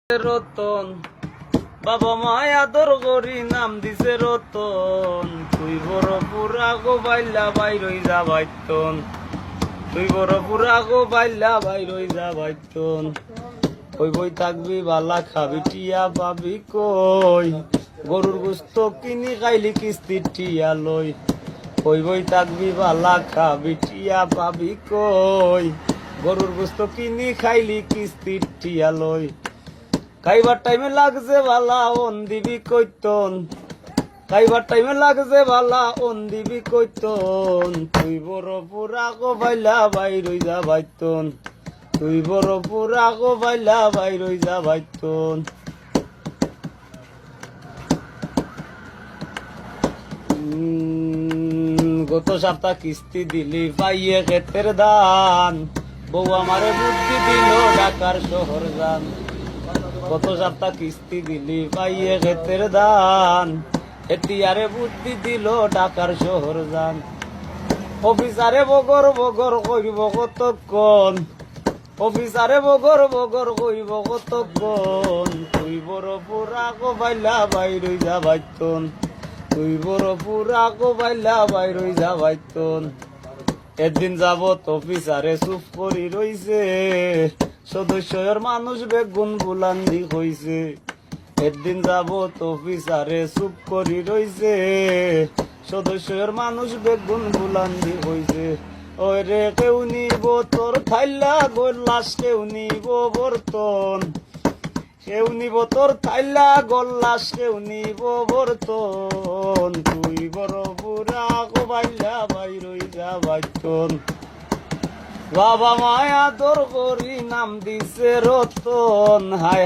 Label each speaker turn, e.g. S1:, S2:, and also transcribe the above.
S1: রতন বাবা মায় আদর করি নাম দিছে রতন তুই বড় পুরা গো বাইলা বাইরই যা বাইতন তুই বড় পুরা গো বাইলা বাইরই যা বাইতন কই বই থাকবি বালা খাবি টিয়া পাবি কই গরুর গোস্ত কিনি খাইলি কিস্তি টিয়া লই কই বই থাকবি বালা খাবি টিয়া পাবি কই গরুর গোস্ত কিনি খাইলি কিস্তি টিয়া লই খাইবার টাইমে লাগছে বালা অন দিবি কইতন খাইবার টাইমে লাগছে বালা অন দিবি কইতন তুই বড় পুরা গো বাইলা বাইরই যা বাইতন তুই বড় পুরা গো বাইলা বাইরই যা বাইতন গত সপ্তাহ কিস্তি দিলি পাইয়ে ক্ষেতের দান বউ আমারে বুদ্ধি দিল ঢাকার শহর যান কত সপ্তাহ কিস্তি দিলি পাইয়ে ক্ষেতের দান এতিয়ারে বুদ্ধি দিল ঢাকার শহর যান অফিসারে বগর বগর কইব কতক্ষণ অফিসারে বগর বগর কইব কতক্ষণ তুই বড় পুরা গো বাইলা বাইরই যা বাইতন তুই বড় পুরা গো বাইলা বাইরই যা বাইতন একদিন যাবত অফিসারে চুপ করি রইছে সদস্যর মানুষ বেগুন বুলান্দি হইছে একদিন যাবত অফিসারে চুপ করি রইছে সদস্যর মানুষ বেগুন বুলান্দি হইছে ওই রে কেউ নিব তোর থাইলা গোল্লাস কেউ নিব বর্তন কেউ নিব তোর থাইলা গোল্লাস কেউ নিব বর্তন তুই বড় বুড়া গো বাইলা বাইরই যা বাইতন বাবা মায়া তোর করি নাম দিছে রতন হায় হায়